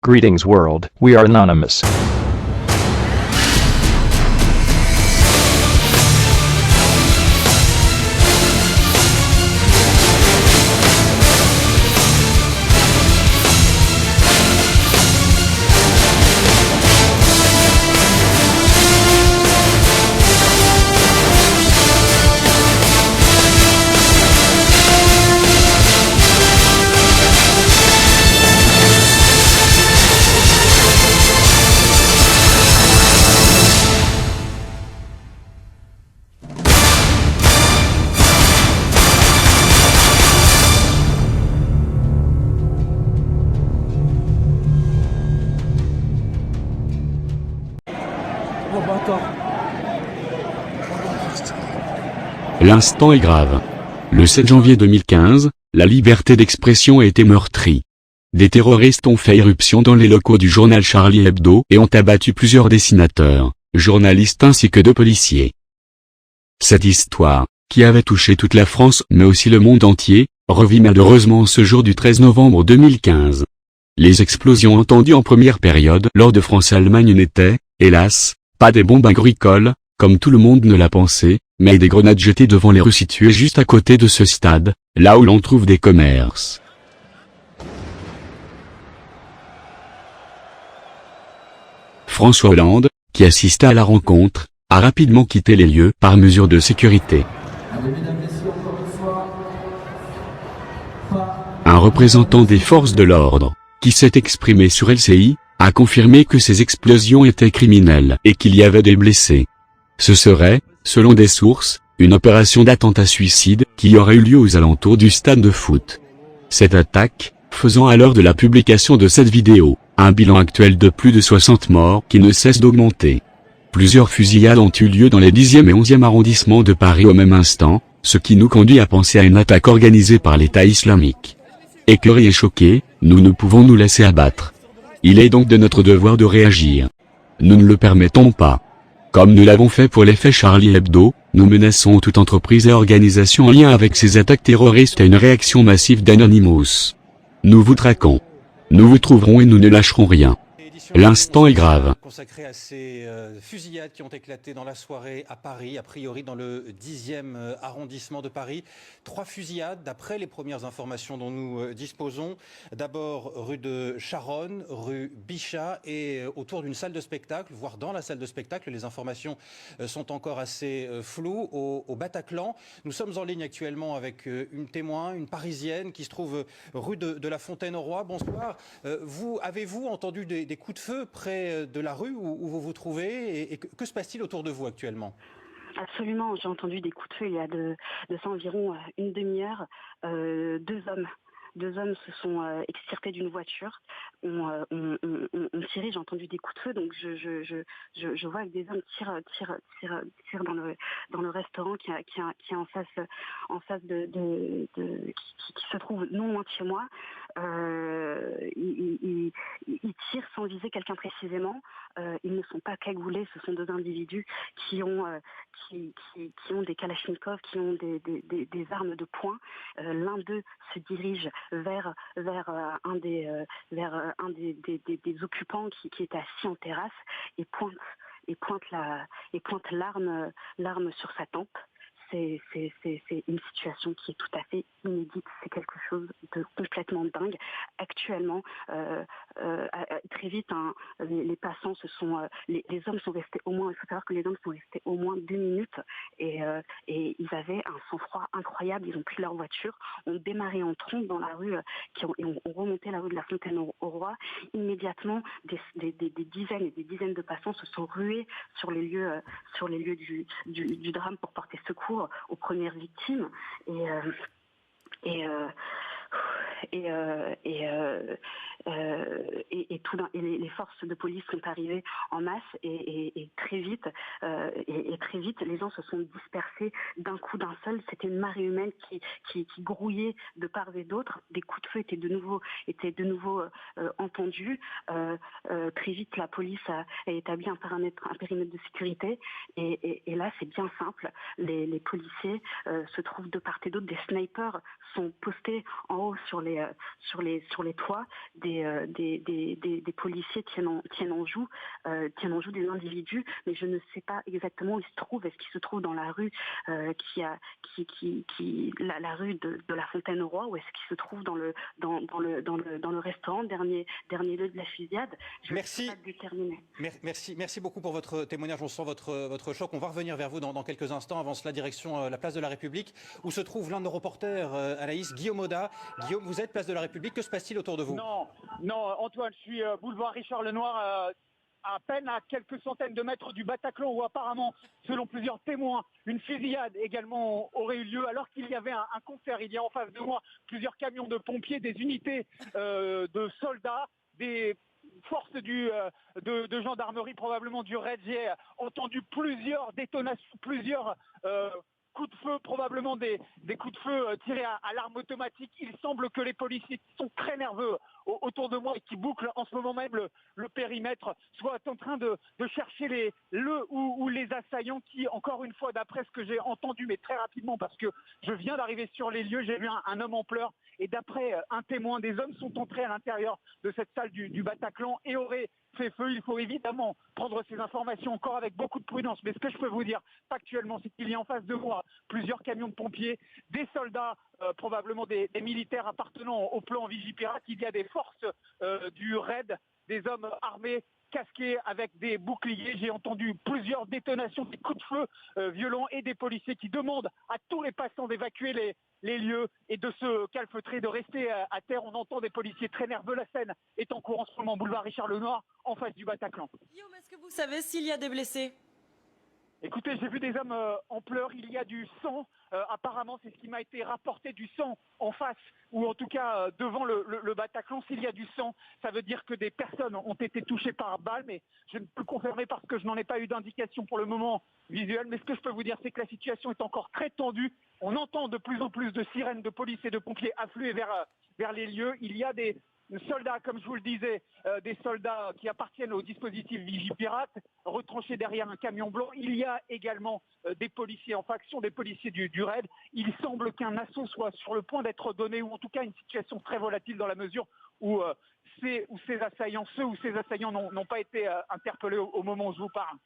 Greetings world, we are anonymous. L'instant est grave. Le 7 janvier 2015, la liberté d'expression a été meurtrie. Des terroristes ont fait irruption dans les locaux du journal Charlie Hebdo et ont abattu plusieurs dessinateurs, journalistes ainsi que 2 policiers. Cette histoire, qui avait touché toute la France mais aussi le monde entier, revit malheureusement ce jour du 13 novembre 2015. Les explosions entendues en première période lors de France-Allemagne n'étaient, hélas, pas des bombes agricoles, comme tout le monde ne l'a pensé, mais des grenades jetées devant les rues situées juste à côté de ce stade, là où l'on trouve des commerces. François Hollande, qui assista à la rencontre, a rapidement quitté les lieux par mesure de sécurité. Un représentant des forces de l'ordre, qui s'est exprimé sur LCI, a confirmé que ces explosions étaient criminelles et qu'il y avait des blessés. Ce serait, selon des sources, une opération d'attentat-suicide qui aurait eu lieu aux alentours du stade de foot. Cette attaque, faisant à l'heure de la publication de cette vidéo, un bilan actuel de plus de 60 morts qui ne cesse d'augmenter. Plusieurs fusillades ont eu lieu dans les 10e et 11e arrondissements de Paris au même instant, ce qui nous conduit à penser à une attaque organisée par l'État islamique. Écœurés et choqués, nous ne pouvons nous laisser abattre. Il est donc de notre devoir de réagir. Nous ne le permettons pas. Comme nous l'avons fait pour l'effet Charlie Hebdo, nous menaçons toute entreprise et organisation en lien avec ces attaques terroristes à une réaction massive d'Anonymous. Nous vous traquons. Nous vous trouverons et nous ne lâcherons rien. L'instant est grave. Consacré à ces fusillades qui ont éclaté dans la soirée à Paris, a priori dans le 10e arrondissement de Paris. 3 fusillades, d'après les premières informations dont nous disposons. D'abord rue de Charonne, rue Bichat et autour d'une salle de spectacle, voire dans la salle de spectacle. Les informations sont encore assez floues. Au Bataclan, nous sommes en ligne actuellement avec une témoin, une Parisienne qui se trouve rue de la Fontaine-au-Roi. Bonsoir. Avez-vous entendu des coups de feu près de la rue où vous vous trouvez et que se passe-t-il autour de vous actuellement ? Absolument, j'ai entendu des coups de feu il y a de ça environ une demi-heure. 2 hommes se sont extirpés d'une voiture, ont tiré, j'ai entendu des coups de feu, donc je vois que des hommes tirent dans le restaurant qui est en face qui se trouve non loin de chez moi. Ils tirent sans viser quelqu'un précisément. Ils ne sont pas cagoulés, ce sont 2 individus qui ont des kalachnikovs, qui ont des armes de poing. L'un d'eux se dirige vers un des occupants qui est assis en terrasse et pointe l'arme sur sa tempe. C'est une situation qui est tout à fait inédite, c'est quelque chose de complètement dingue. Actuellement, très vite, les passants les hommes sont restés au moins, il faut savoir que les hommes sont restés au moins 2 minutes et ils avaient un sang-froid incroyable, ils ont pris leur voiture, ont démarré en trombe dans la rue, et ont remonté la rue de la Fontaine-au-Roi. Immédiatement, des dizaines et des dizaines de passants se sont rués sur les lieux du drame pour porter secours aux premières victimes et les forces de police sont arrivées en masse et très vite les gens se sont dispersés d'un coup d'un seul. C'était une marée humaine qui grouillait de part et d'autre. Des coups de feu étaient de nouveau entendus. Très vite la police a établi un périmètre de sécurité et là c'est bien simple. Les policiers se trouvent de part et d'autre. Des snipers sont postés en haut sur les toits, des policiers tiennent en joue des individus, mais je ne sais pas exactement où ils se trouvent. Est-ce qu'ils se trouvent dans la rue la rue de la Fontaine-au-Roi, ou est-ce qu'ils se trouvent dans le restaurant, dernier lieu de la fusillade? Je ne sais pas déterminer. Merci beaucoup pour votre témoignage. On sent votre choc. On va revenir vers vous dans quelques instants. Avant cela, direction la place de la République, où se trouve l'un de nos reporters, Anaïs, Guillaume Audat. Guillaume, vous êtes place de la République. Que se passe-t-il autour de vous? Non, Antoine, je suis boulevard Richard Lenoir, à peine à quelques centaines de mètres du Bataclan, où apparemment, selon plusieurs témoins, une fusillade également aurait eu lieu alors qu'il y avait un concert. Il y a en face de moi plusieurs camions de pompiers, des unités de soldats, des forces de gendarmerie, probablement du RAID. J'ai entendu plusieurs détonations, plusieurs coups de feu, probablement des coups de feu tirés à l'arme automatique. Il semble que les policiers sont très nerveux autour de moi et qui bouclent en ce moment même le périmètre, soient en train de chercher les assaillants qui, encore une fois, d'après ce que j'ai entendu, mais très rapidement, parce que je viens d'arriver sur les lieux, j'ai vu un homme en pleurs, et d'après un témoin, des hommes sont entrés à l'intérieur de cette salle du Bataclan et auraient fait feu. Il faut évidemment prendre ces informations encore avec beaucoup de prudence, mais ce que je peux vous dire factuellement, c'est qu'il y a en face de moi plusieurs camions de pompiers, des soldats, probablement des militaires appartenant au plan Vigipirate. Il y a des forces du RAID, des hommes armés, casqués avec des boucliers. J'ai entendu plusieurs détonations, des coups de feu violents, et des policiers qui demandent à tous les passants d'évacuer les lieux et de se calfeutrer, de rester à terre. On entend des policiers très nerveux. La scène est en cours en ce moment, boulevard Richard Lenoir, en face du Bataclan. Guillaume, est-ce que vous savez s'il y a des blessés? Écoutez, j'ai vu des hommes en pleurs, il y a du sang, apparemment c'est ce qui m'a été rapporté, du sang en face, ou en tout cas devant le Bataclan. S'il y a du sang, ça veut dire que des personnes ont été touchées par balle, mais je ne peux le confirmer parce que je n'en ai pas eu d'indication pour le moment visuelle. Mais ce que je peux vous dire, c'est que la situation est encore très tendue. On entend de plus en plus de sirènes de police et de pompiers affluer vers les lieux. Il y a des soldats, comme je vous le disais, des soldats qui appartiennent au dispositif Vigipirate, retranchés derrière un camion blanc. Il y a également des policiers en faction, des policiers du RAID. Il semble qu'un assaut soit sur le point d'être donné, ou en tout cas une situation très volatile, dans la mesure où ces assaillants n'ont pas été interpellés au moment où je vous parle.